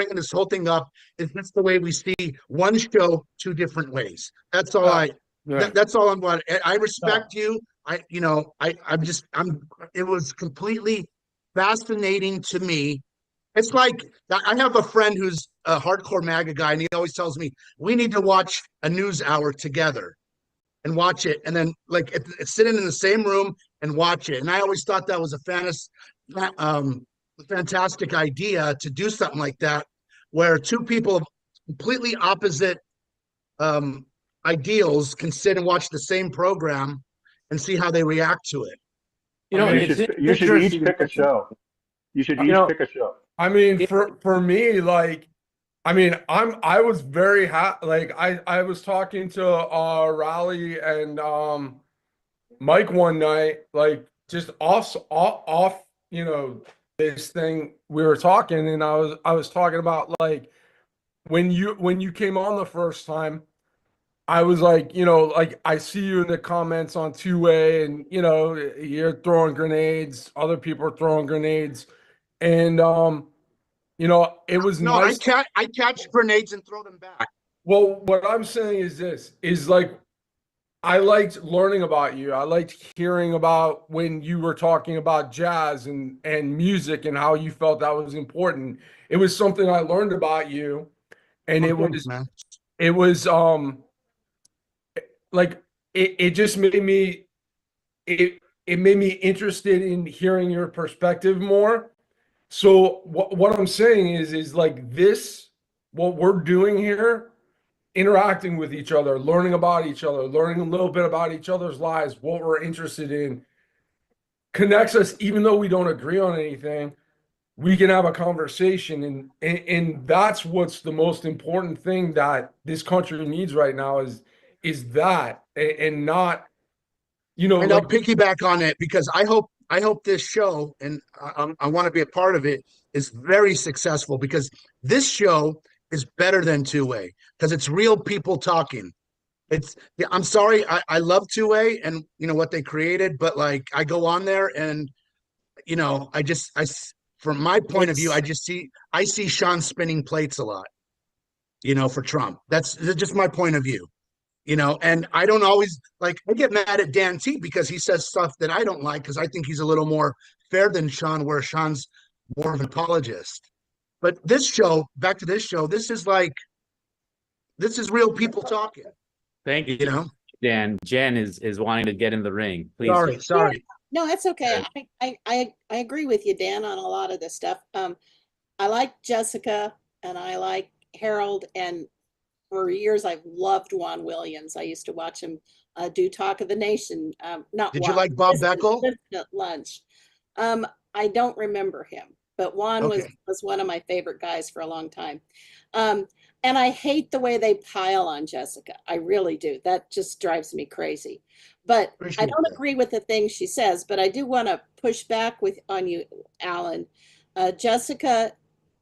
bringing this whole thing up is just the way we see one show two different ways. That's all Yeah. that's all I'm going. I No. respect you. I'm. It was completely fascinating to me. It's like I have a friend who's a hardcore MAGA guy, and he always tells me we need to watch a news hour together and watch it, and then like sitting in the same room and watch it. And I always thought that was um, fantastic idea to do something like that, where two people of completely opposite um, ideals can sit and watch the same program and see how they react to it. You know, you should each pick a show. You should each pick a show. I mean, for me, like, I mean, I was very happy. Like, I was talking to Raleigh and Mike one night, like just off, you know, this thing we were talking, and I was talking about like when you came on the first time, I was like, you know, like I see you in the comments on two-way, and you know, you're throwing grenades, other people are throwing grenades, and you know, it was No, nice. I catch grenades and throw them back. Well, what I'm saying is this is like I liked learning about you. I liked hearing about when you were talking about jazz and music and how you felt that was important. It was something I learned about you, and it was like it just made me it made me interested in hearing your perspective more. So what I'm saying is like this, what we're doing here, interacting with each other, learning about each other, learning a little bit about each other's lives, what we're interested in, connects us. Even though we don't agree on anything, we can have a conversation, and that's what's the most important thing that this country needs right now is that, and not, you know. And I'll piggyback on it because I hope this show, and I want to be a part of it, is very successful because this show is better than two-way because it's real people talking. I'm sorry, I love two-way and you know what they created, but like I go on there and you know from my point of view, I see Sean spinning plates a lot, you know, for Trump. That's just my point of view. You know, and I don't always like I get mad at Dan T because he says stuff that I don't like because I think he's a little more fair than Sean, where Sean's more of an apologist. But this show, back to this show, this is real people talking. Thank you. You know, Dan. Jen is wanting to get in the ring. Please. Sorry. Yeah, no, that's okay. I agree with you, Dan, on a lot of this stuff. I like Jessica and I like Harold, and for years I've loved Juan Williams. I used to watch him do Talk of the Nation. Did you like Bob Beckel? At lunch. I don't remember him, but Juan was one of my favorite guys for a long time. And I hate the way they pile on Jessica. I really do. That just drives me crazy. But I don't agree with the things she says, but I do want to push back on you, Alan. Jessica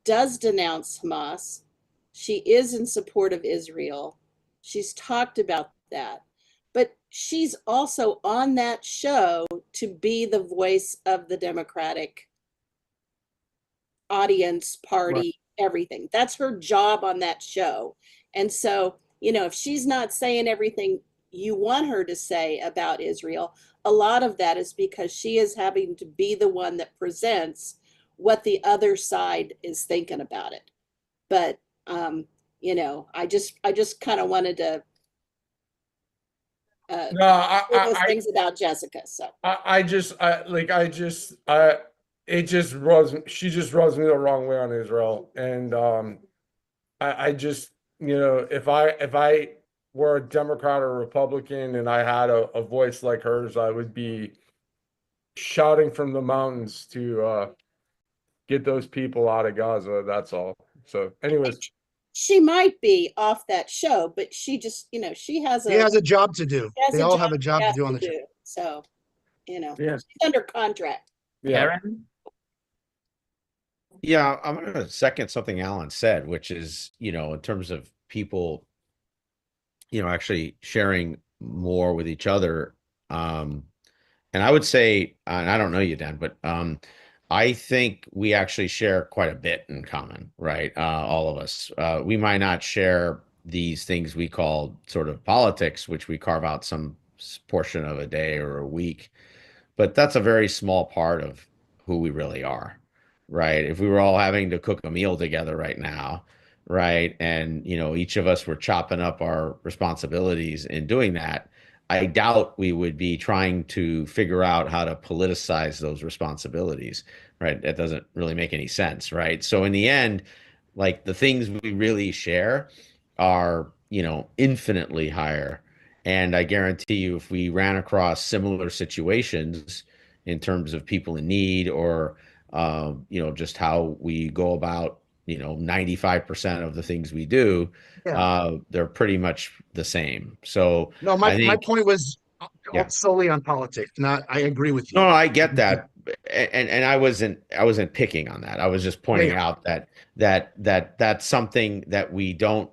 does denounce Hamas. She is in support of Israel. She's talked about that. But she's also on that show to be the voice of the Democratic audience, party, everything. That's her job on that show. And so, you know, if she's not saying everything you want her to say about Israel, a lot of that is because she is having to be the one that presents what the other side is thinking about it. But you know, I just kind of wanted to those things about Jessica. So she just rubs me the wrong way on Israel. And I just, you know, if I were a Democrat or Republican and I had a voice like hers, I would be shouting from the mountains to get those people out of Gaza. That's all. So anyways, she might be off that show, but she just, you know, she has a job to do. They all have a job to do on the show. So, you know, yes. she's under contract. Yeah. Yeah, I'm going to second something Alan said, which is, you know, in terms of people, you know, actually sharing more with each other. And I would say, and I don't know you, Dan, but I think we actually share quite a bit in common, right? All of us. We might not share these things we call sort of politics, which we carve out some portion of a day or a week, but that's a very small part of who we really are, right? If we were all having to cook a meal together right now, right, and each of us were chopping up our responsibilities in doing that, I doubt we would be trying to figure out how to politicize those responsibilities, right? That doesn't really make any sense, right? So in the end, like the things we really share are, infinitely higher. And I guarantee you, if we ran across similar situations in terms of people in need or, just how we go about, 95% of the things we do, Yeah. they're pretty much the same. So No, I my think, point was yeah, solely on politics. Not, I agree with no, you. I get that. And I wasn't picking on that. I was just Yeah, pointing yeah. out that's something that we don't,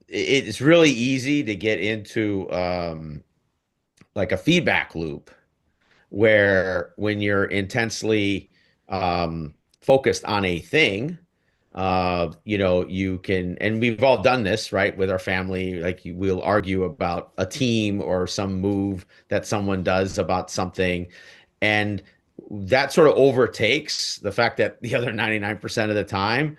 it's really easy to get into, like a feedback loop where when you're intensely focused on a thing, you can, and we've all done this, right, with our family. Like we'll argue about a team or some move that someone does about something, and that sort of overtakes the fact that the other 99% of the time,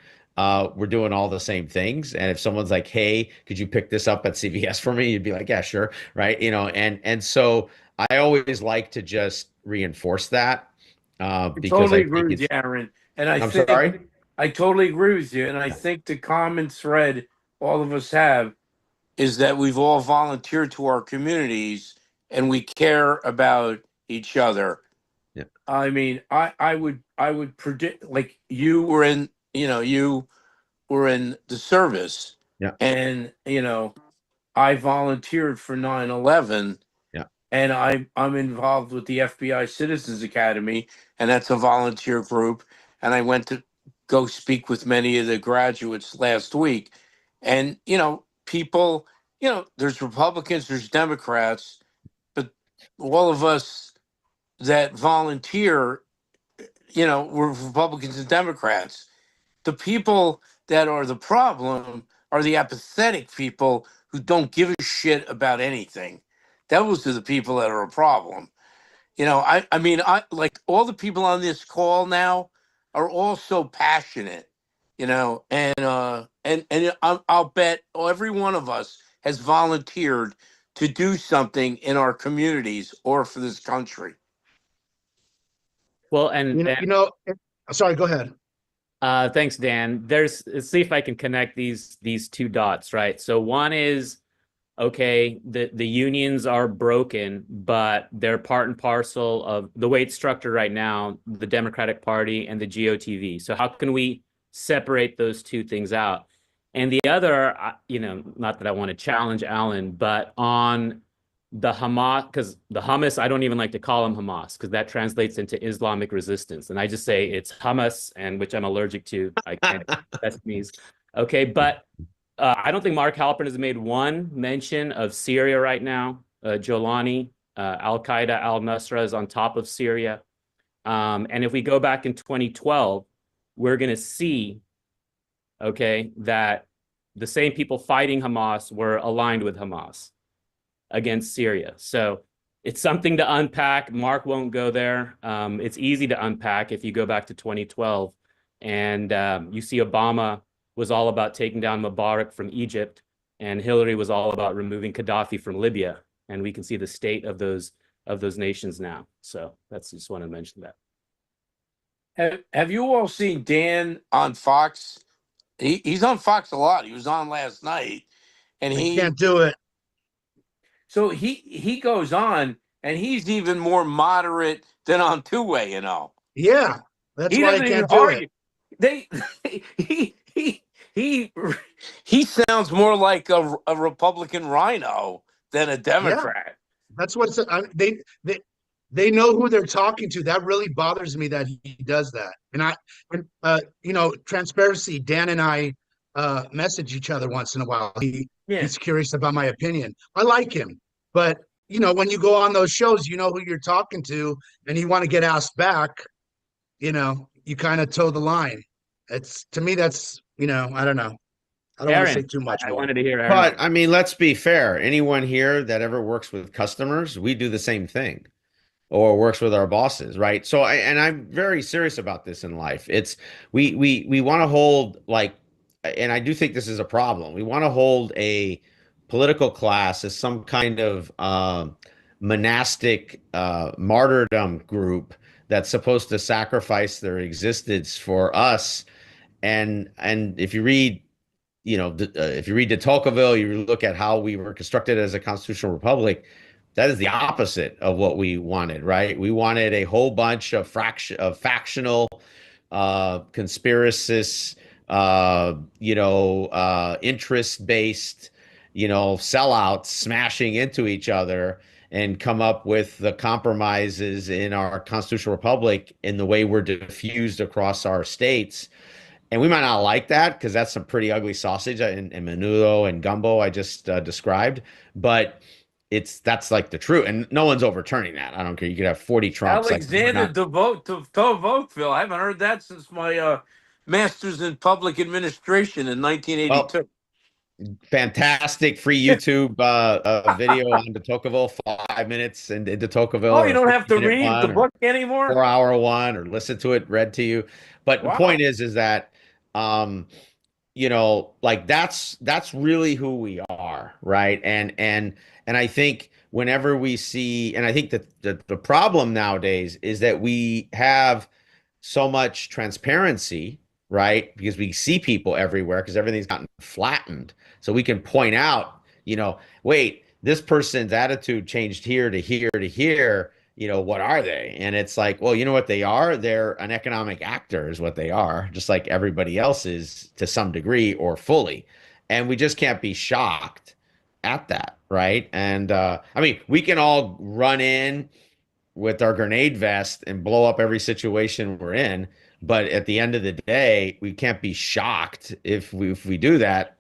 we're doing all the same things. And if someone's like, "Hey, could you pick this up at CVS for me?" You'd be like, "Yeah, sure," right? And so I always like to just reinforce that I because totally I agree think with you, it's. Aaron. And I I'm think sorry. I totally agree with you. And I Yeah. think the common thread all of us have is that we've all volunteered to our communities and we care about each other. Yeah. I mean, I would predict, like, you were in the service, Yeah. and I volunteered for 9/11, Yeah. and I'm involved with the FBI Citizens Academy, and that's a volunteer group. And I went to go speak with many of the graduates last week, and people, there's Republicans, there's Democrats, but all of us that volunteer, we're Republicans and Democrats. The people that are the problem are the apathetic people who don't give a shit about anything. Those are the people that are a problem. I mean, I like all the people on this call now are all so passionate, and I'll bet every one of us has volunteered to do something in our communities or for this country. Well, and Sorry, go ahead. thanks, Dan. Let's see if I can connect these two dots, right? So one is, okay, the unions are broken, but they're part and parcel of the way it's structured right now, the Democratic Party and the GOTV. So how can we separate those two things out? And the other, not that I want to challenge Alan, but on the Hamas, because the Hamas, I don't even like to call them Hamas, because that translates into Islamic resistance. And I just say it's Hamas, and which I'm allergic to. I can't that's me. Okay, but I don't think Mark Halpern has made one mention of Syria right now. Jolani, Al Qaeda, Al Nusra is on top of Syria. And if we go back in 2012, we're going to see, okay, that the same people fighting Hamas were aligned with Hamas against Syria. So it's something to unpack. Mark won't go there. It's easy to unpack if you go back to 2012 and you see Obama was all about taking down Mubarak from Egypt, and Hillary was all about removing Gaddafi from Libya. And we can see the state of those nations now. So that's just want to mention that. Have you all seen Dan on Fox? He's on Fox a lot. He was on last night, and I can't do it. So he goes on, and he's even more moderate than on Two-Way. Yeah, that's He why I doesn't even can't do argue. it. He sounds more like a Republican rhino than a Democrat. That's what they know who they're talking to. That really bothers me that he does that. And transparency. Dan and I message each other once in a while. Yeah. He's curious about my opinion. I like him, but you know, when you go on those shows, you know who you're talking to, and you want to get asked back, you know, you kind of toe the line. It's to me, that's, you know, I don't know. I don't want to say Aaron, too much I more. wanted to hear Aaron. But I mean, let's be fair. Anyone here that ever works with customers, we do the same thing or works with our bosses, right? So and I'm very serious about this in life. It's we want to hold like, and I do think this is a problem. We want to hold a political class as some kind of monastic martyrdom group that's supposed to sacrifice their existence for us. And if you read, you know, if you read de Tocqueville, you look at how we were constructed as a constitutional republic. That is the opposite of what we wanted, right? We wanted a whole bunch of factional, conspiracists, interest-based, sellouts smashing into each other and come up with the compromises in our constitutional republic in the way we're diffused across our states. And we might not like that because that's some pretty ugly sausage in menudo and gumbo I just described. But that's like the truth, and no one's overturning that. I don't care. You could have 40 Trumps. Alexander Tocqueville. I haven't heard that since my master's in public administration in 1982. Well, fantastic free YouTube video on de Tocqueville, 5 minutes in de Tocqueville. Oh, you don't have to 50-minute read the one, book anymore? 4-hour one, or listen to it read to you. But Wow. the point is that like that's really who we are, right? And I think whenever we see, and I think that the problem nowadays is that we have so much transparency, right? Because we see people everywhere because everything's gotten flattened. So we can point out, wait, this person's attitude changed here to here to here. What are they? And it's like, well, you know what they are? They're an economic actor is what they are, just like everybody else is to some degree or fully. And we just can't be shocked at that, right? And I mean, we can all run in with our grenade vest and blow up every situation we're in. But at the end of the day, we can't be shocked if we do that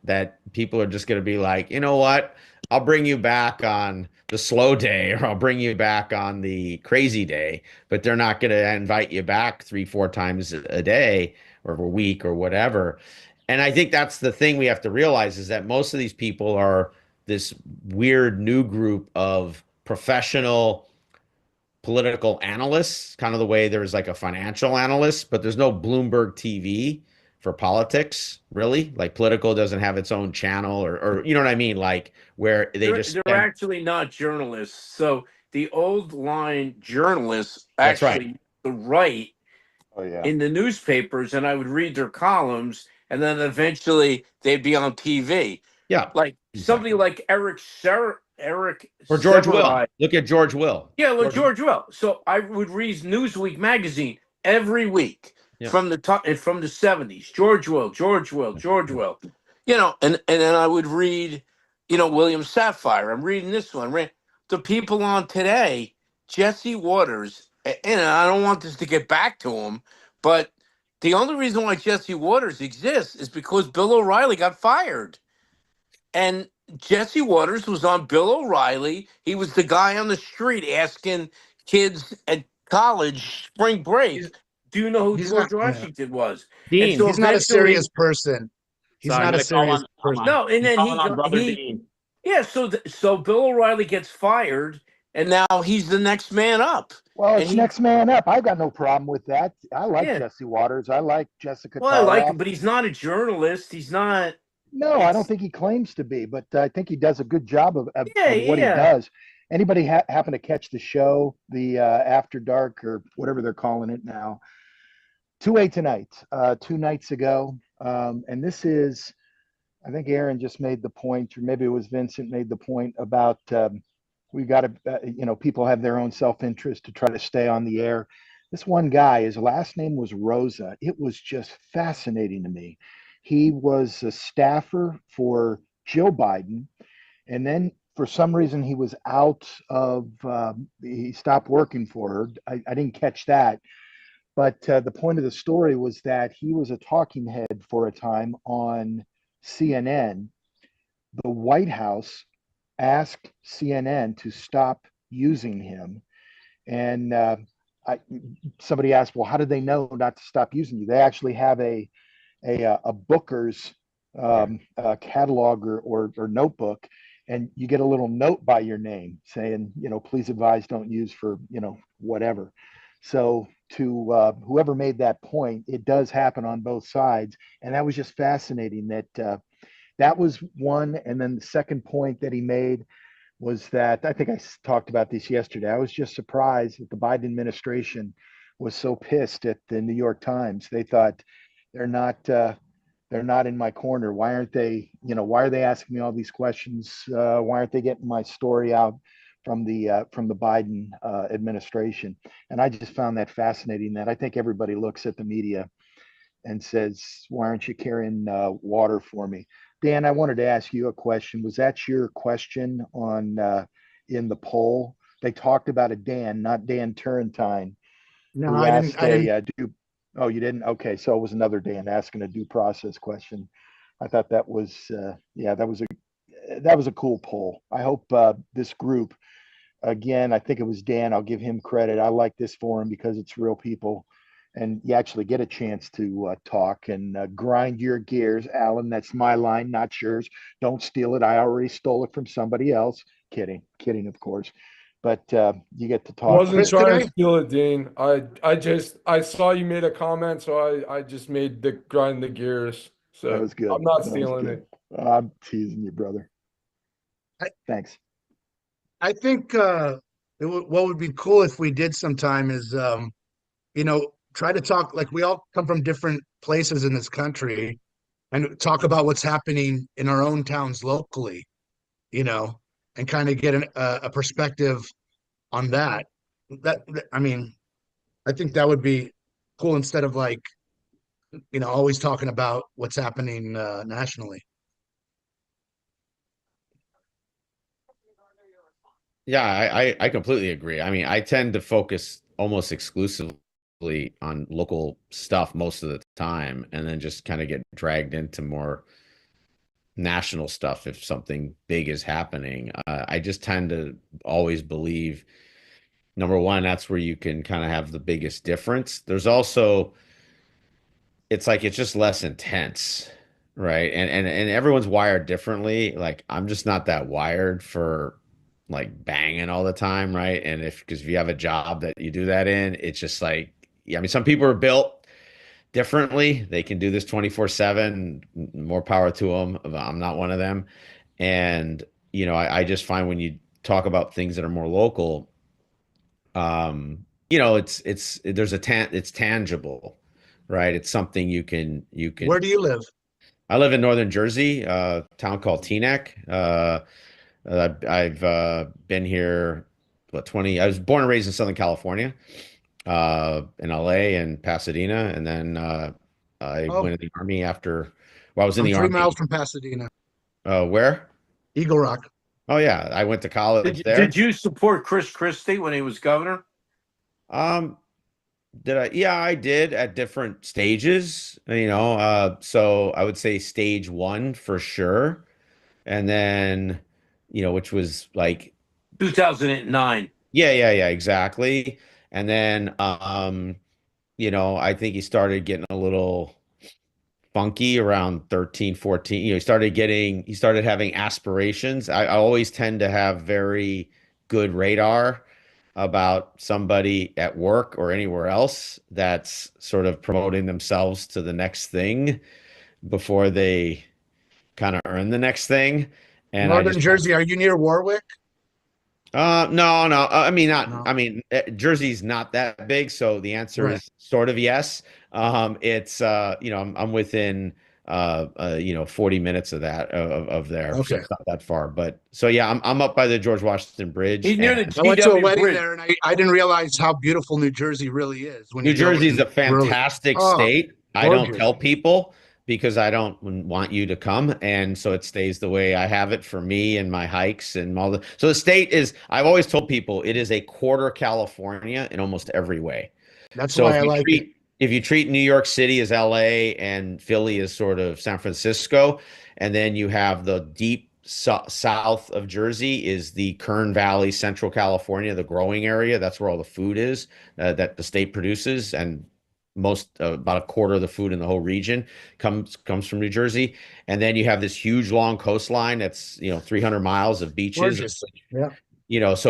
people are just going to be like, you know what? I'll bring you back on the slow day, or I'll bring you back on the crazy day, but they're not going to invite you back 3-4 times a day or a week or whatever. And I think that's the thing we have to realize is that most of these people are this weird new group of professional political analysts, kind of the way there's like a financial analyst, but there's no Bloomberg TV for politics, really. Like Politico doesn't have its own channel or you know what I mean? Like where they're actually not journalists. So the old line journalists actually write in the newspapers, and I would read their columns, and then eventually they'd be on TV. Yeah. Like somebody like Eric or George Severai. Will. Look at George Will. Yeah, look, George Will. So I would read Newsweek magazine every week from the 70s. George Will. And then I would read, William Safire. I'm reading this one. The people on today, Jesse Waters, and I don't want this to get back to him, but the only reason why Jesse Waters exists is because Bill O'Reilly got fired. And Jesse Waters was on Bill O'Reilly. He was the guy on the street asking kids at college spring break, do you know who George Washington was? Dean. So he's not a serious person. He's not a serious person. No, and then he so Bill O'Reilly gets fired, and now he's the next man up. Well, it's next man up. I've got no problem with that. I like Jesse Waters. I like Jessica. Well, I like him, but he's not a journalist. He's not. No, I don't think he claims to be, but I think he does a good job of what he does. Anybody happen to catch the show, the After Dark or whatever they're calling it now? 2A tonight, 2 nights ago. And this is, I think Aaron just made the point, or maybe it was Vincent made the point about we got to, people have their own self-interest to try to stay on the air. This one guy, his last name was Rosa. It was just fascinating to me. He was a staffer for Joe Biden. And then for some reason, he was out of, he stopped working for her. I didn't catch that. But the point of the story was that he was a talking head for a time on CNN. The White House asked CNN to stop using him. And somebody asked, well, how did they know not to stop using you? They actually have a Booker's catalog or notebook, and you get a little note by your name saying, please advise don't use for, whatever. So to whoever made that point, it does happen on both sides. And that was just fascinating that was one. And then the second point that he made was that, I think I talked about this yesterday. I was just surprised that the Biden administration was so pissed at the New York Times. They thought they're not in my corner. Why aren't they, why are they asking me all these questions? Why aren't they getting my story out from the Biden administration? And I just found that fascinating, that I think everybody looks at the media and says, why aren't you carrying water for me? Dan, I wanted to ask you a question. Was that your question on in the poll? They talked about a Dan, not Dan Turrentine. No, I didn't. Oh, you didn't? Okay, so it was another Dan asking a due process question. I thought that was that was a cool poll. I hope this group, again, I think it was Dan. I'll give him credit. I like this forum because it's real people, and you actually get a chance to talk and grind your gears. Alan, that's my line, not yours. Don't steal it. I already stole it from somebody else. Kidding, of course. But you get to talk. Wasn't trying to steal it, Dean. I saw you made a comment, so I just made the grind the gears. So that was good. I'm not stealing it. I'm teasing you, brother. Thanks. I think what would be cool if we did sometime is, try to talk, like, we all come from different places in this country, and talk about what's happening in our own towns locally, and kind of get a perspective on that. I mean, I think that would be cool, instead of always talking about what's happening nationally. Yeah, I completely agree. I mean, I tend to focus almost exclusively on local stuff most of the time, and then just kind of get dragged into more national stuff if something big is happening. I just tend to always believe, number one, that's where you can kind of have the biggest difference. There's also, it's just less intense, right? And everyone's wired differently. Like, I'm just not that wired for banging all the time, right? And because if you have a job that you do that in, it's just yeah, I mean, some people are built differently. They can do this 24/7, more power to them. I'm not one of them. And, I just find when you talk about things that are more local, it's tangible, right? It's something you can. Where do you live? I live in Northern Jersey, a town called Teaneck. I've been here, 20. I was born and raised in Southern California, in LA and Pasadena, and then I went in the Army after. Well, I was in the Army. 3 miles from Pasadena. Where? Eagle Rock. Oh yeah, I went to college there. Did you support Chris Christie when he was governor? Did I? Yeah, I did at different stages. So I would say stage 1 for sure, and then which was 2009. Yeah, exactly. And then, I think he started getting a little funky around 13, 14. He started having aspirations. I always tend to have very good radar about somebody at work or anywhere else that's sort of promoting themselves to the next thing before they kind of earn the next thing. And Northern Jersey, are you near Warwick? No. I mean, not. No. I mean, Jersey's not that big, so the answer is sort of yes. It's I'm within 40 minutes of that of there. Okay. So it's not that far, but so yeah, I'm up by the George Washington Bridge. He's near the I went to a GW wedding Bridge. there, and I didn't realize how beautiful New Jersey really is. New Jersey's a fantastic state. I don't gorgeous. tell people because I don't want you to come, and so it stays the way I have it for me and my hikes and all the. So the state is. I've always told people it is a quarter California in almost every way. That's So why I like it. if you treat New York City as LA and Philly as sort of San Francisco, and then you have the deep south of Jersey is the Kern Valley, Central California, the growing area. That's where all the food is that the state produces, and about a quarter of the food in the whole region comes from New Jersey. And then you have this huge long coastline that's 300 miles of beaches. Gorgeous. Yeah.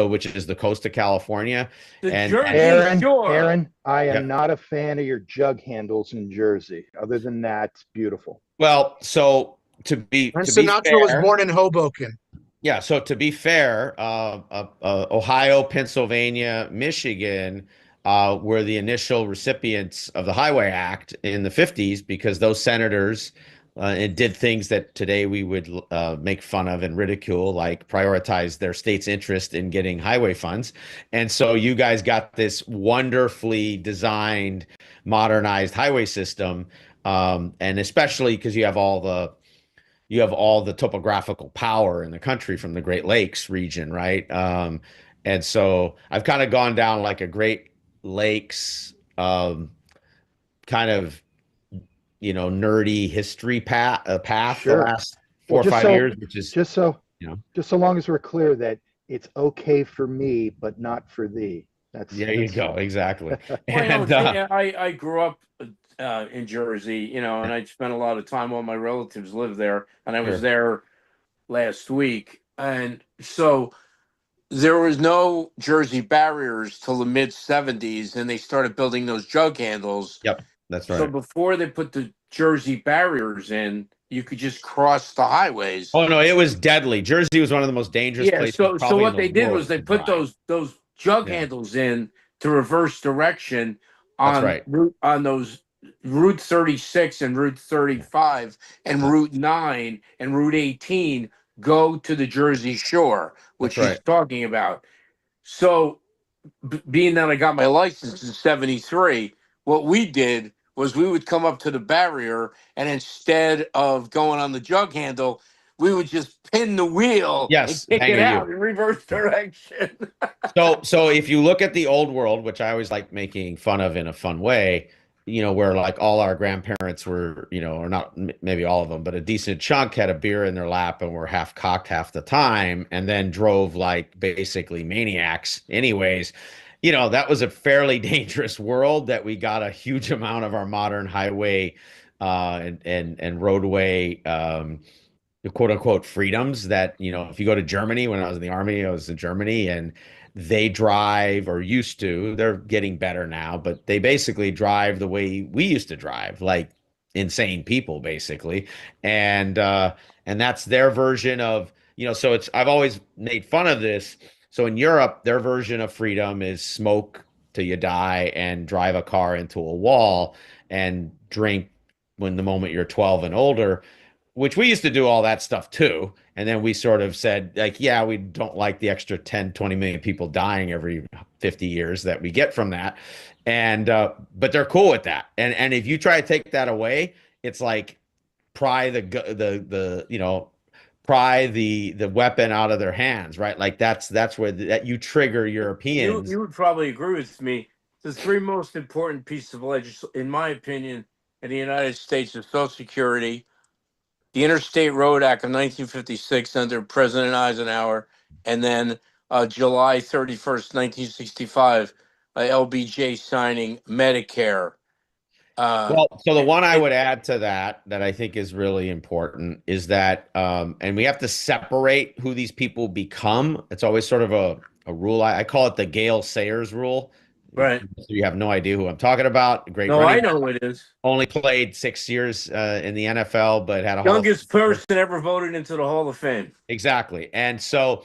Which is the coast of California. Aaron, I am Yep. not a fan of your jug handles in Jersey. Other than that, it's beautiful. Well, so to be Sinatra was fair, born in Hoboken. yeah. So to be fair, Ohio, Pennsylvania, Michigan were the initial recipients of the Highway Act in the 50s, because those senators did things that today we would make fun of and ridicule, like prioritize their state's interest in getting highway funds. And so you guys got this wonderfully designed, modernized highway system, and especially because you have all the topographical power in the country from the Great Lakes region, right? And so I've kind of gone down like a Great Lakes kind of nerdy history path Sure. the last 4 or Just 5 so- years, which is Just so know. long as we're clear that it's okay for me, but not for thee. There you go, exactly. Well, And I grew up in Jersey, and I spent a lot of time. All my relatives live there, and I was Sure. there last week. And so there was no Jersey barriers till the mid 70s, and they started building those jug handles. Yep, that's right. So before they put the Jersey barriers in, you could just cross the highways. Oh no, it was deadly. Jersey was one of the most dangerous places. So probably what in the they did world was they to put drive. those jug Yeah. handles in to reverse direction That's on right. on those Route 36 and Route 35 and Route 9 and Route 18 go to the Jersey Shore, which That's he's right. talking about. So being that I got my license in 73, what we did was we would come up to the barrier, and instead of going on the jug handle, we would just pin the wheel Yes, and kick hang it a out U. in reverse direction. So if you look at the old world, which I always like making fun of in a fun way, where like all our grandparents were, or not maybe all of them, but a decent chunk had a beer in their lap and were half cocked half the time, and then drove like basically maniacs anyways. That was a fairly dangerous world that we got a huge amount of our modern highway and roadway the quote unquote freedoms that, if you go to Germany, when I was in the army, I was in Germany, and they drive, or used to, they're getting better now, but they basically drive the way we used to drive, like insane people basically. And that's their version of, so I've always made fun of this. So in Europe, their version of freedom is smoke till you die and drive a car into a wall and drink when the moment you're 12 and older, which we used to do all that stuff too. And then we sort of said, like, yeah, we don't like the extra 10, 20 million people dying every 50 years that we get from that. And, but they're cool with that. And if you try to take that away, it's like pry the weapon out of their hands, right? Like that's where that you trigger Europeans. You would probably agree with me. The three most important pieces of legislation, in my opinion, in the United States is Social Security, the Interstate Road Act of 1956 under President Eisenhower, and then July 31st, 1965, LBJ signing Medicare. So the one I would add to that I think is really important is that, and we have to separate who these people become. It's always sort of a rule. I call it the Gale Sayers rule. Right. So you have no idea who I'm talking about. Great. No, I know who it is. Only played 6 years in the NFL, but had a youngest person ever voted into the Hall of Fame. Exactly. And so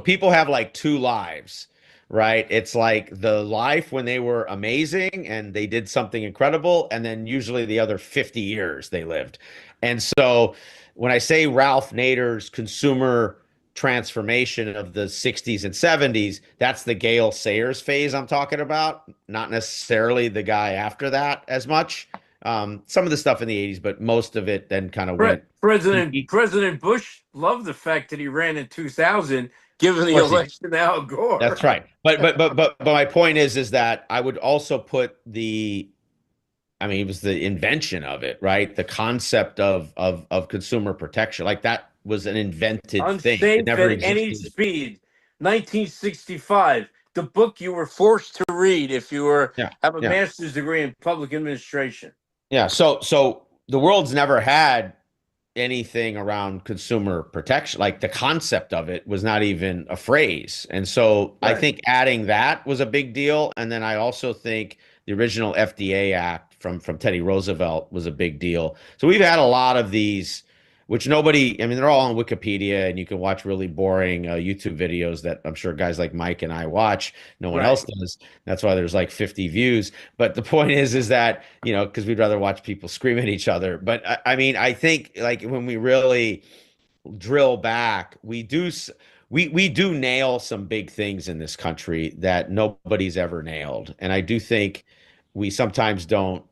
people have like two lives, right? It's like the life when they were amazing and they did something incredible, and then usually the other 50 years they lived. And so when I say Ralph Nader's consumer transformation of the 60s and 70s, that's the Gale Sayers phase I'm talking about, not necessarily the guy after that as much. Some of the stuff in the 80s, but most of it then kind of went. President Bush loved the fact that he ran in 2000, given the election to Al Gore. That's right. But my point is that I would also put it was the invention of it, right? The concept of consumer protection, like that was an invented thing. It Unsafe never at any existed. speed. 1965, the book you were forced to read if you were Yeah, have a yeah. master's degree in public administration. Yeah. So the world's never had anything around consumer protection. Like the concept of it was not even a phrase. And so I Right. think adding that was a big deal. And then I also think the original FDA Act from Teddy Roosevelt was a big deal. So we've had a lot of these, which nobody, I mean, they're all on Wikipedia, and you can watch really boring YouTube videos that I'm sure guys like Mike and I watch. No one Right. else does. That's why there's like 50 views. But the point is that, you know, because we'd rather watch people scream at each other. But I mean, I think like when we really drill back, we do nail some big things in this country that nobody's ever nailed. And I do think we sometimes don't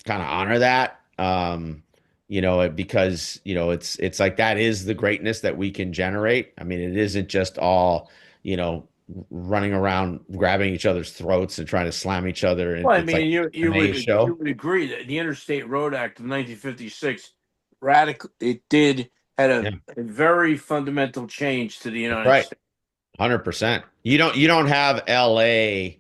kind of honor that. You know, because, you know, it's like that is the greatness that we can generate. I mean, it isn't just all, you know, running around grabbing each other's throats and trying to slam each other. And Well, I it's mean, like you an MMA show. you would agree that the Interstate Road Act of 1956 radical had Yeah. a very fundamental change to the United Right. States. 100%. You don't have LA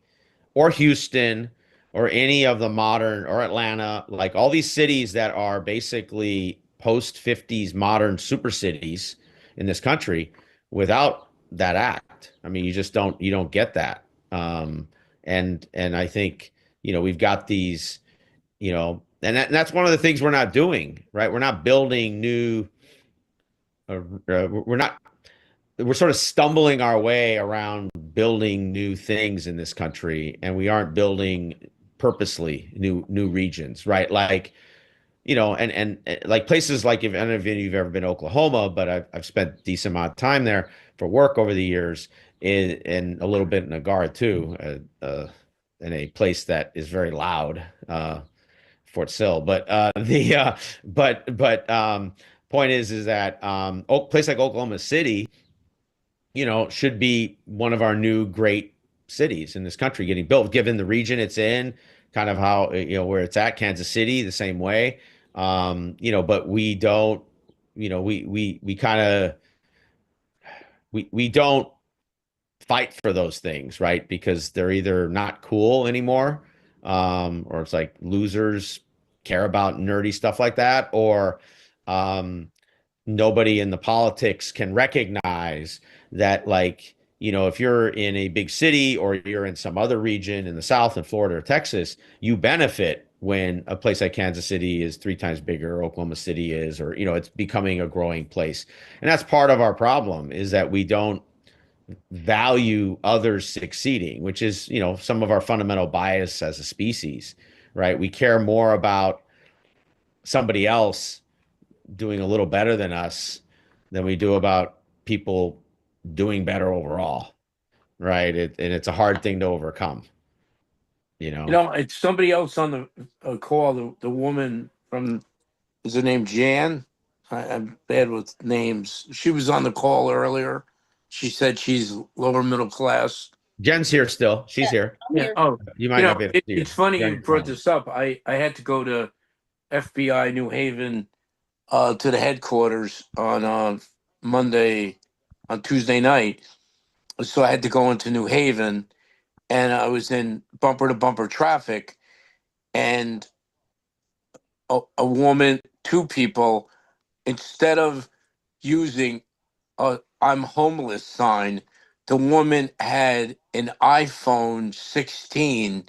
or Houston or any of the modern, or Atlanta, like all these cities that are basically post 50s modern super cities in this country without that act. I mean, you don't get that. And I think, you know, we've got these, you know, and that's one of the things we're not doing, right? We're not building new, we're sort of stumbling our way around building new things in this country, and we aren't building purposely new regions, right? Like, you know, and like places like, if any of you've ever been to Oklahoma, but I've spent a decent amount of time there for work over the years, and a little bit in Agar too, in a place that is very loud, Fort Sill. But point is that place like Oklahoma City, you know, should be one of our new great cities in this country getting built, given the region it's in, kind of how, you know, where it's at. Kansas City, the same way. You know, but we don't, you know, we kind of, we don't fight for those things, right? Because they're either not cool anymore, or it's like losers care about nerdy stuff like that, or nobody in the politics can recognize that, like, you know, if you're in a big city or you're in some other region in the South, in Florida or Texas, you benefit when a place like Kansas City is 3 times bigger, Oklahoma City is, or, you know, it's becoming a growing place. And that's part of our problem, is that we don't value others succeeding, which is, you know, some of our fundamental bias as a species, right? We care more about somebody else doing a little better than us than we do about people doing better overall, right? And it's a hard thing to overcome, you know. You know, it's somebody else on the call. The woman from, is her name Jan? I'm bad with names. She was on the call earlier. She said she's lower middle class. Jen's here still. She's here. I'm Yeah. here. Oh, You might not be able to see her. it's funny Jen, you brought this up. I had to go to FBI New Haven, to the headquarters on Tuesday night. So I had to go into New Haven, and I was in bumper to bumper traffic, and a woman, 2 people, instead of using a "I'm homeless" sign, the woman had an iPhone 16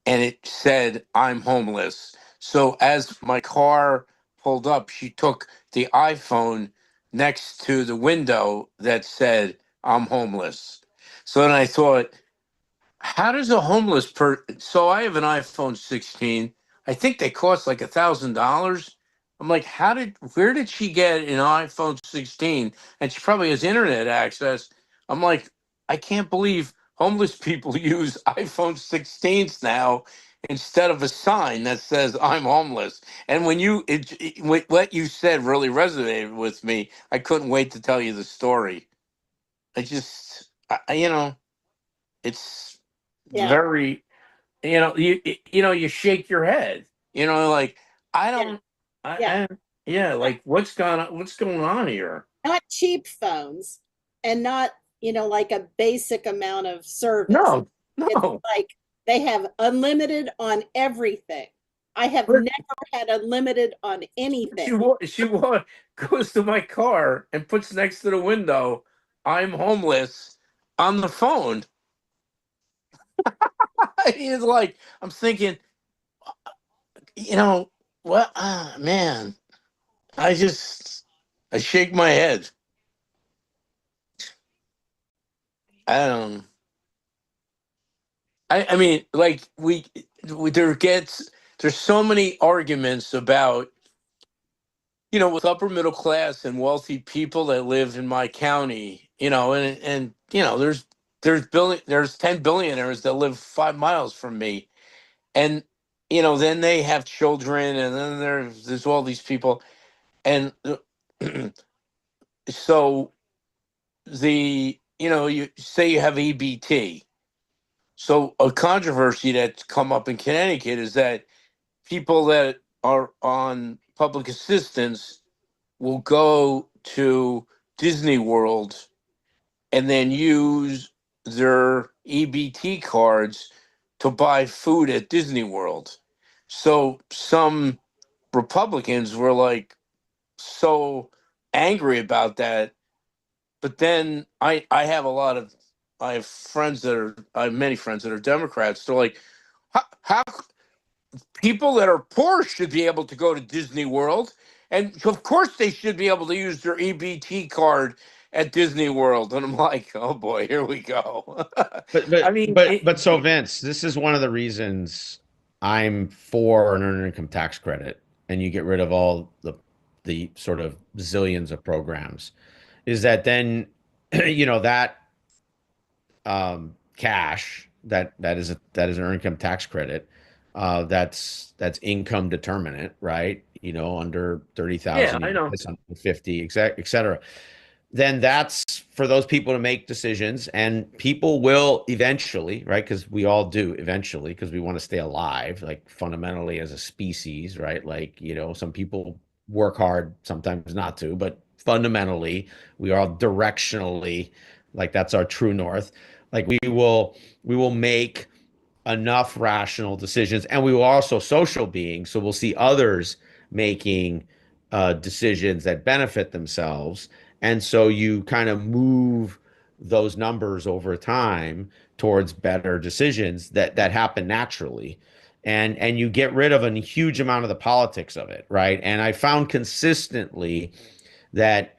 and it said "I'm homeless." So as my car pulled up, she took the iPhone next to the window that said "I'm homeless." So then I thought, how does a homeless person? So I have an iPhone 16. I think they cost like $1,000. I'm like, where did she get an iPhone 16? And she probably has internet access. I'm like, I can't believe homeless people use iPhone 16s now instead of a sign that says "I'm homeless." And what you said really resonated with me. I couldn't wait to tell you the story. You know, it's Yeah. very, you know, you shake your head, you know, like, I don't, Yeah. I, Yeah, like what's going on here? Not cheap phones and not, like a basic amount of service. No, It's no. like they have unlimited on everything. I have But- never had unlimited on anything. She goes to my car and puts next to the window, "I'm homeless" on the phone. It's like I'm thinking, what? Ah, man, I shake my head. I don't. I mean, like there's so many arguments about, with upper middle class and wealthy people that live in my county, and there's 10 billionaires that live 5 miles from me, and then they have children, and then there's all these people, and so you say you have EBT. So a controversy that's come up in Connecticut is that people that are on public assistance will go to Disney World and then use their EBT cards to buy food at Disney World. So some Republicans were like so angry about that. But then I have I have many friends that are Democrats. They're like, how people that are poor should be able to go to Disney World, and of course they should be able to use their EBT card at Disney World. And I'm like, oh boy, here we go. But I mean, so Vince, this is one of the reasons I'm for an earned income tax credit, and you get rid of all the sort of zillions of programs, is that then that cash that is an earned income tax credit, that's income determinant, right? Under 30,000, Yeah, I know. it's under 50, et cetera. Then that's for those people to make decisions, and people will eventually, right? Because we all do eventually, because we want to stay alive, like fundamentally as a species, right? Like, some people work hard, sometimes not to, but fundamentally, we are directionally, like that's our true north. Like we will make enough rational decisions, and we will also social beings, so we'll see others making decisions that benefit themselves, and so you kind of move those numbers over time towards better decisions that happen naturally, and you get rid of a huge amount of the politics of it, right? And I found consistently that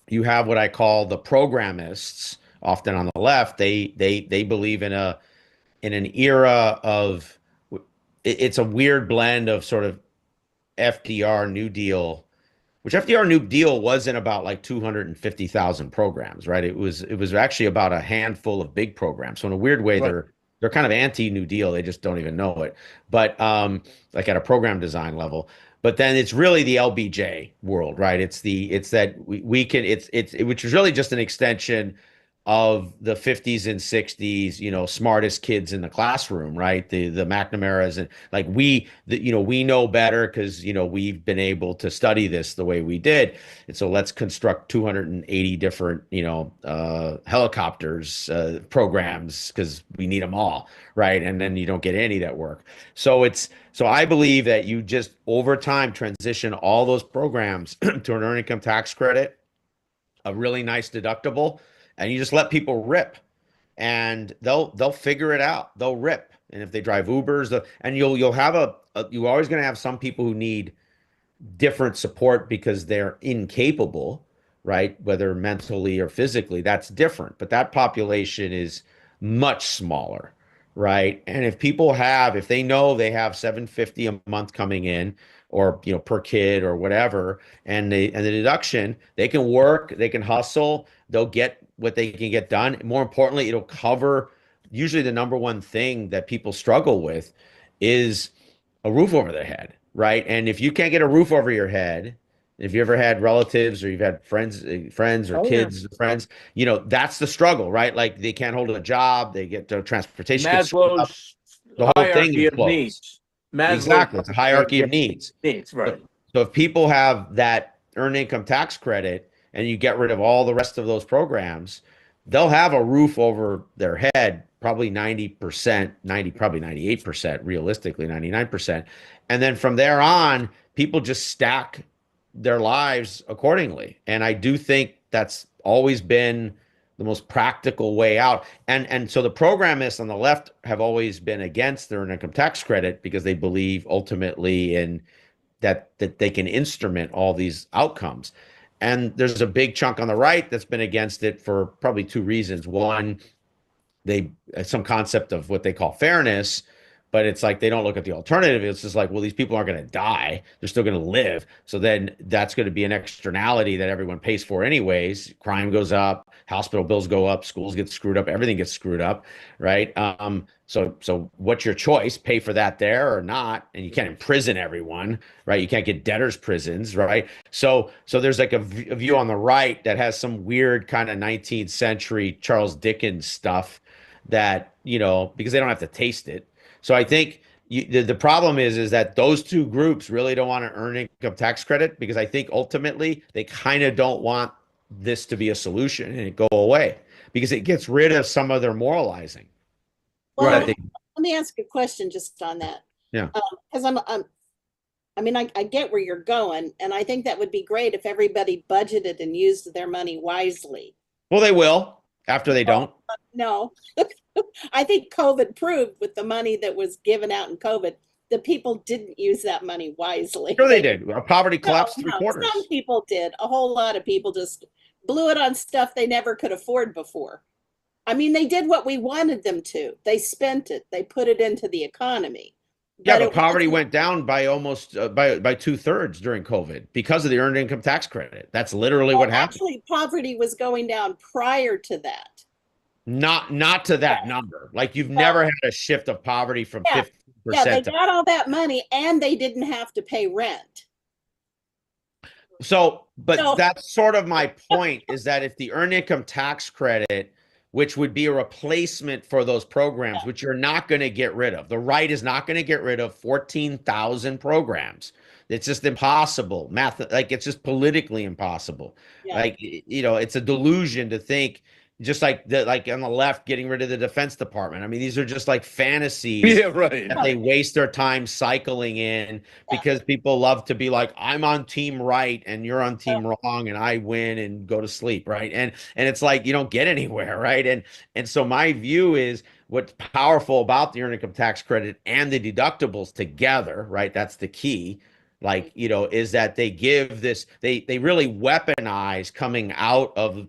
you have what I call the programists, often on the left. They believe in an era of, it's a weird blend of sort of FDR New Deal, which FDR New Deal wasn't about like 250,000 programs, right? It was actually about a handful of big programs. So in a weird way, Right. they're kind of anti-New Deal. They just don't even know it. But like at a program design level. But then it's really the LBJ world, right? It's that we can, which is really just an extension of the 50s and 60s, smartest kids in the classroom, right? The McNamara's, and like we know better because, we've been able to study this the way we did. And so let's construct 280 different, helicopters, programs, because we need them all, right? And then you don't get any that work. So I believe that you just over time transition all those programs to an earned income tax credit, a really nice deductible, and you just let people rip, and they'll figure it out. They'll rip. And if they drive Ubers, and you'll have you're always going to have some people who need different support because they're incapable, right? Whether mentally or physically, that's different. But that population is much smaller, right? And if they know they have $750 a month coming in, or per kid or whatever, and the deduction, they can work, they can hustle, they'll get what they can get done. More importantly, it'll cover, usually the number one thing that people struggle with is a roof over their head, right? And if you can't get a roof over your head, if you ever had relatives, or you've had friends or kids, friends, that's the struggle, right? Like they can't hold a job, they get their transportation, Maslow's the whole thing hierarchy of implodes. needs. Maslow's Exactly, it's a hierarchy of needs. Needs, right. So if people have that earned income tax credit and you get rid of all the rest of those programs, they'll have a roof over their head, probably 90%, probably 98%, realistically 99%. And then from there on, people just stack their lives accordingly. And I do think that's always been the most practical way out. And so the programists on the left have always been against their earned income tax credit because they believe ultimately in that they can instrument all these outcomes. And there's a big chunk on the right that's been against it for probably two reasons. One, they some concept of what they call fairness, but it's like they don't look at the alternative. It's just like, well, these people aren't going to die. They're still going to live. So then that's going to be an externality that everyone pays for anyways. Crime goes up, hospital bills go up, schools get screwed up, everything gets screwed up, right? So what's your choice? Pay for that there or not? And you can't imprison everyone, right? You can't get debtors prisons, right? So there's like a view on the right that has some weird kind of 19th century Charles Dickens stuff that, because they don't have to taste it. So I think the problem is that those two groups really don't want to earn income tax credit because I think ultimately they kind of don't want this to be a solution and it go away because it gets rid of some of their moralizing. Well, Right. let me ask a question just on that. Yeah. Because I get where you're going, and I think that would be great if everybody budgeted and used their money wisely. Well, they will after they don't. No, I think COVID proved with the money that was given out in COVID, the people didn't use that money wisely. Sure they did. Poverty collapsed No, 3/4. some people did. A whole lot of people just blew it on stuff they never could afford before. I mean, they did what we wanted them to. They spent it. They put it into the economy. Yeah, but it poverty wasn't- went down by almost by 2/3 during COVID because of the earned income tax credit. That's literally what happened. Actually, poverty was going down prior to that. Not to that number. Like you've never had a shift of poverty from Yeah. 50% Yeah, they to got all that money and they didn't have to pay rent. but So- that's sort of my point is that if the earned income tax credit, which would be a replacement for those programs, which you're not going to get rid of, the right is not going to get rid of 14,000 programs. It's just impossible. Like it's just politically impossible. Yeah. Like, it's a delusion to think just like on the left, getting rid of the Defense Department. I mean, these are just like fantasies. Yeah, right. That they waste their time cycling in because people love to be like, I'm on team right and you're on team wrong and I win and go to sleep, right? And it's like you don't get anywhere, right? And so my view is what's powerful about the earned income tax credit and the deductibles together, right? That's the key. Like, is that they give this, they really weaponize coming out of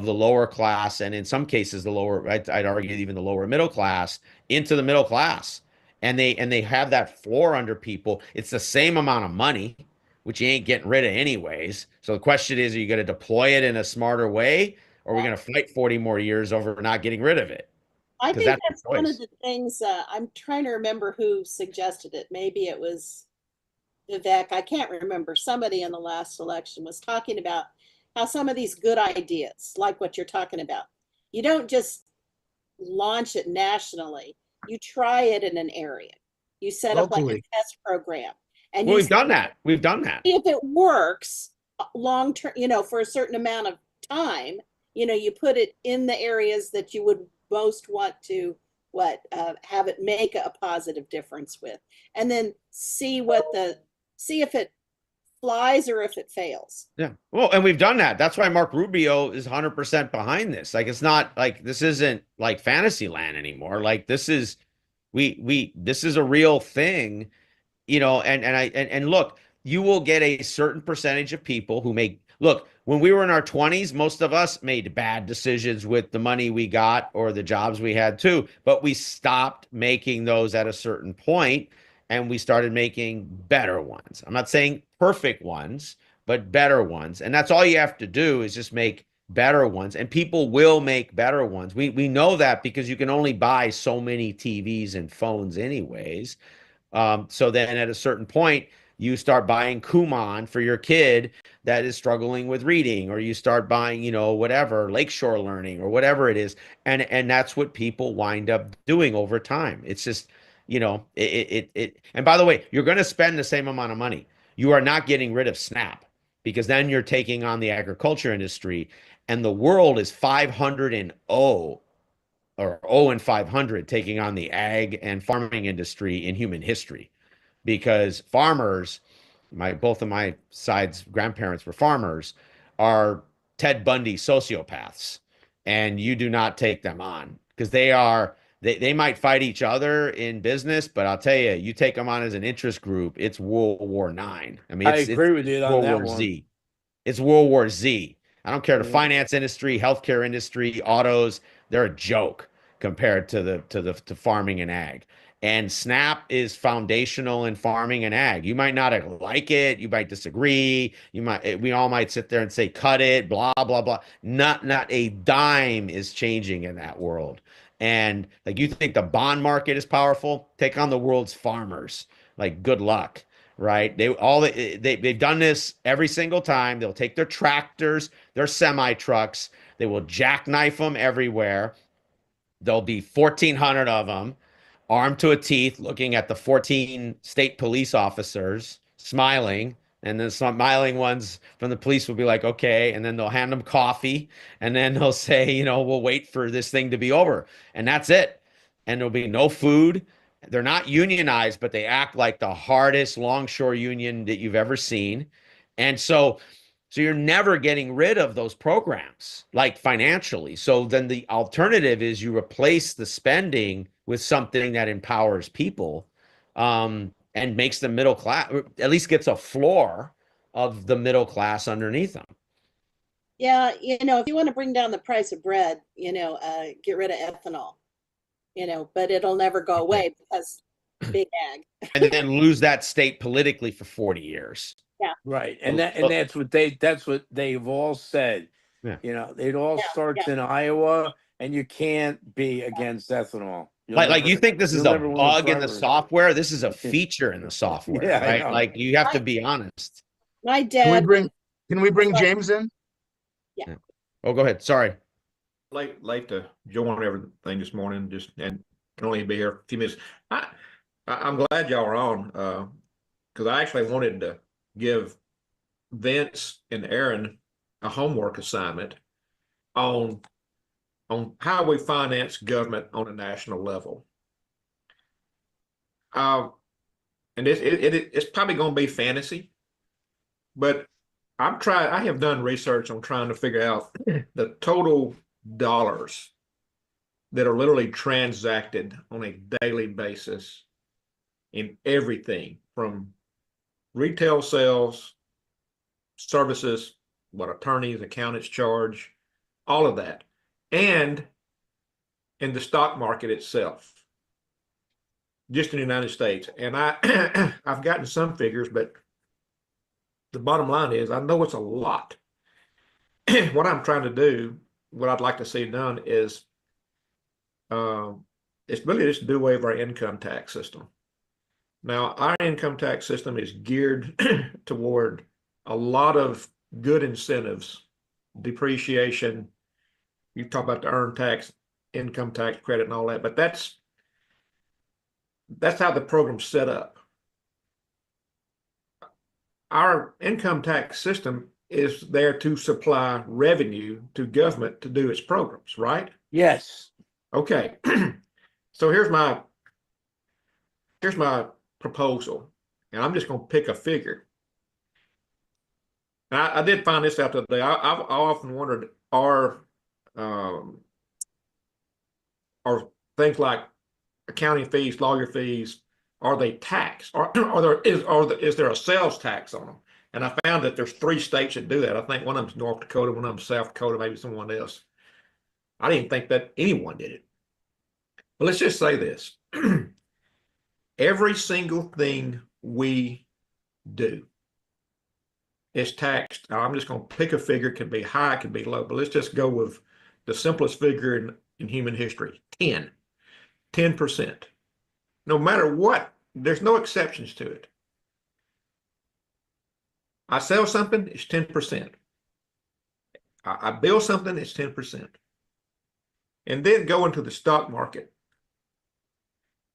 the lower class, and in some cases the lower, I'd argue even the lower middle class into the middle class, and they have that floor under people. It's the same amount of money, which you ain't getting rid of anyways. So the question is, are you going to deploy it in a smarter way, or are we going to fight 40 more years over not getting rid of it? I 'Cause think that's that's the one of choice. the things, I'm trying to remember who suggested it. Maybe it was Vivek. I can't remember. Somebody in the last election was talking about how some of these good ideas, like what you're talking about, you don't just launch it nationally. You try it in an area. You set up like a Locally. test program. And Well, you we've done that. We've done that. see if it works long term, for a certain amount of time, you put it in the areas that you would most want to have it make a positive difference with, and then see if it flies or if it fails. Yeah. Well, and we've done that. That's why Mark Rubio is 100% behind this. Like, it's not like this isn't like fantasy land anymore. Like this is, this is a real thing, and look, you will get a certain percentage of people who look, when we were in our 20s, most of us made bad decisions with the money we got or the jobs we had too, but we stopped making those at a certain point and we started making better ones. I'm not saying perfect ones, but better ones. And that's all you have to do is just make better ones, and people will make better ones. We know that because you can only buy so many TVs and phones anyways. So then at a certain point, you start buying Kumon for your kid that is struggling with reading, or you start buying, whatever, Lakeshore Learning or whatever it is. And that's what people wind up doing over time. It's just, and by the way, you're going to spend the same amount of money. You are not getting rid of SNAP because then you're taking on the agriculture industry, and the world is 500 and 0 or 0 and 500 taking on the ag and farming industry in human history because farmers, both of my side's grandparents were farmers, are Ted Bundy sociopaths, and you do not take them on because they might fight each other in business, but I'll tell you, you take them on as an interest group, it's World War IX. I mean, I agree with you on World that War one. Z. It's World War Z. I don't care the Yeah. finance industry, healthcare industry, autos, they're a joke compared to farming and ag. And SNAP is foundational in farming and ag. You might not like it, you might disagree, we all might sit there and say cut it, blah blah blah. Not a dime is changing in that world. And like you think the bond market is powerful, take on the world's farmers. Like good luck, right? They've done this every single time. They'll take their tractors, their semi trucks, they will jackknife them everywhere. There'll be 1,400 of them, armed to a teeth, looking at the 14 state police officers, smiling. And then some smiling ones from the police will be like, okay. And then they'll hand them coffee. And then they'll say, we'll wait for this thing to be over. And that's it. And there'll be no food. They're not unionized, but they act like the hardest longshore union that you've ever seen. And so you're never getting rid of those programs, like financially. So then the alternative is you replace the spending with something that empowers people and makes the middle class, or at least gets a floor of the middle class underneath them. Yeah, if you want to bring down the price of bread, get rid of ethanol, but it'll never go away because big ag. And then lose that state politically for 40 years. Yeah. Right. And that's what they've all said. Yeah. It all starts in Iowa, and you can't be against ethanol. Like you think this is a bug in the software? This is a feature in the software, Yeah, right? Like you have to be honest. My dad. Can we bring James in? Yeah. Oh, go ahead. Sorry. Late to join everything this morning, and can only be here a few minutes. I'm glad y'all are on because I actually wanted to give Vince and Aaron a homework assignment on how we finance government on a national level. And it's probably going to be fantasy, but I have done research on trying to figure out the total dollars that are literally transacted on a daily basis in everything from retail sales, services, what attorneys, accountants charge, all of that, and in the stock market itself, just in the United States. And I've gotten some figures, but the bottom line is I know it's a lot. What I'm trying to do, what I'd like to see done is it's really just do away with our income tax system. Now, our income tax system is geared toward a lot of good incentives, depreciation. You talk about the earned tax, income tax credit and all that, but that's how the program's set up. Our income tax system is there to supply revenue to government to do its programs, right? Yes. Okay. So here's my proposal, and I'm just going to pick a figure. And I did find this out the other day. I've often wondered, are things like accounting fees, lawyer fees, are they taxed? Is there a sales tax on them? And I found that there's 3 states that do that. I think one of them's North Dakota, one of them's South Dakota, maybe someone else. I didn't think that anyone did it. But let's just say this. Every single thing we do is taxed. Now, I'm just going to pick a figure. It can be high, it can be low, but let's just go with the simplest figure in human history, 10%. No matter what, there's no exceptions to it. I sell something, it's 10%. I build something, it's 10%. And then go into the stock market.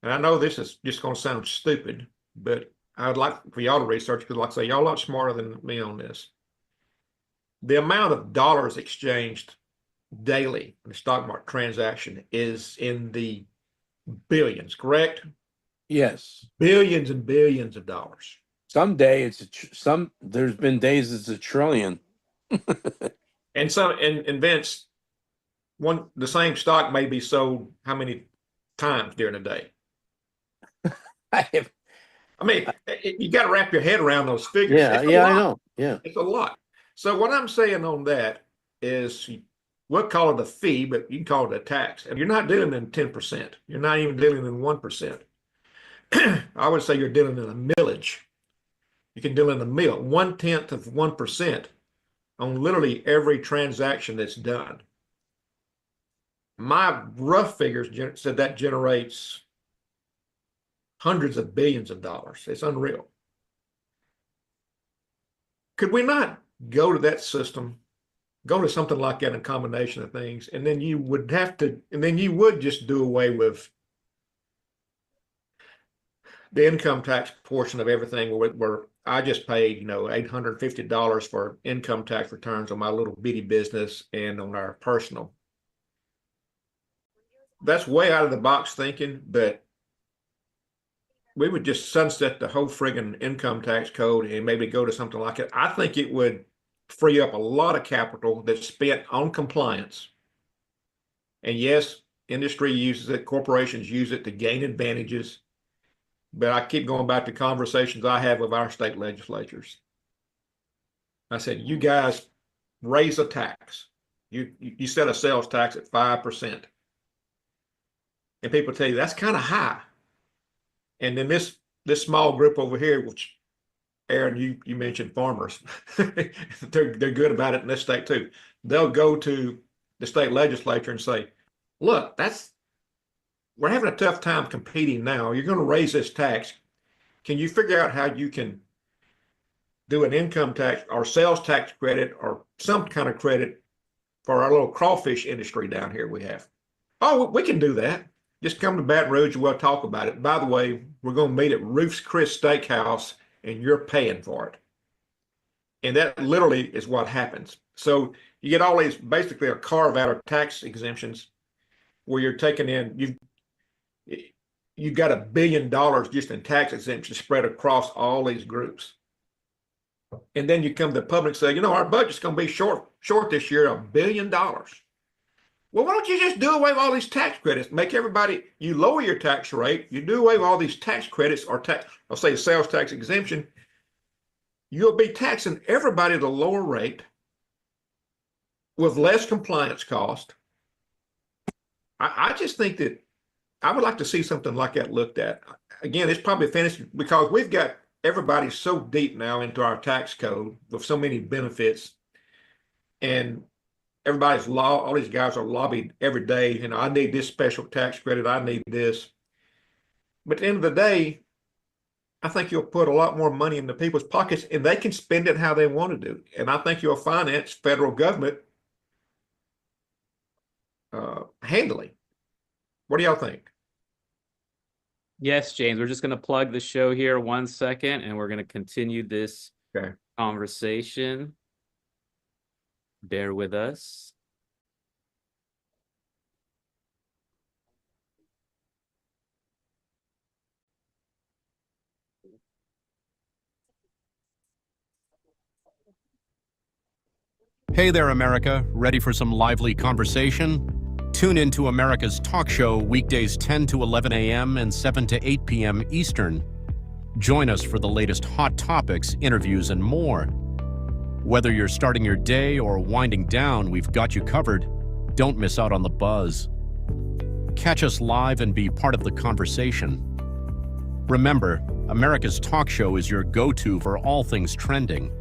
And I know this is just going to sound stupid, but I would like for y'all to research, because like I say, y'all a lot smarter than me on this. The amount of dollars exchanged daily in the stock market transaction is in the billions, correct? Yes. Billions and billions of dollars. Someday it's there's been days it's $1 trillion. And so, and Vince, the same stock may be sold how many times during the day? I mean, you got to wrap your head around those figures. Yeah, I know. Yeah. It's a lot. So what I'm saying on that is, we'll call it a fee, but you can call it a tax. And you're not dealing in 10%. You're not even dealing in 1%. I would say you're dealing in a millage. You can deal in a mill, 1/10 of 1% on literally every transaction that's done. My rough figures said that generates hundreds of billions of dollars. It's unreal. Could we not go to that system, go to something like that, a combination of things, and then you would just do away with the income tax portion of everything, where I just paid, $850 for income tax returns on my little bitty business and on our personal. That's way out of the box thinking, but we would just sunset the whole friggin' income tax code and maybe go to something like it. I think it would free up a lot of capital that's spent on compliance. And yes, industry uses it, corporations use it to gain advantages. But I keep going back to conversations I have with our state legislatures. I said, you guys raise a tax. You set a sales tax at 5%. And people tell you that's kind of high. And then this small group over here, which Aaron, you mentioned farmers, they're good about it in this state too. They'll go to the state legislature and say, look, we're having a tough time competing now. You're going to raise this tax. Can you figure out how you can do an income tax or sales tax credit or some kind of credit for our little crawfish industry down here we have? Oh, we can do that. Just come to Baton Rouge and we'll talk about it. By the way, we're going to meet at Ruth's Chris Steakhouse and you're paying for it. And that literally is what happens. So you get all these, basically a carve out of tax exemptions where you're taking in, you've got $1 billion just in tax exemptions spread across all these groups. And then you come to the public and say, our budget's going to be short this year, $1 billion. Well, why don't you just do away with all these tax credits? Make everybody, you lower your tax rate, you do away with all these tax credits or I'll say sales tax exemption. You'll be taxing everybody at a lower rate with less compliance cost. I just think that I would like to see something like that looked at. Again, it's probably finished because we've got everybody so deep now into our tax code with so many benefits, and all these guys are lobbied every day. I need this special tax credit. I need this. But at the end of the day, I think you'll put a lot more money into people's pockets and they can spend it how they want to do. And I think you'll finance federal government handily. What do y'all think? Yes, James, we're just going to plug the show here 1 second and we're going to continue this conversation. Bear with us. Hey there, America. Ready for some lively conversation? Tune in to America's Talk Show weekdays 10 to 11 a.m. and 7 to 8 p.m. Eastern. Join us for the latest hot topics, interviews, and more. Whether you're starting your day or winding down, we've got you covered. Don't miss out on the buzz. Catch us live and be part of the conversation. Remember, America's Talk Show is your go-to for all things trending.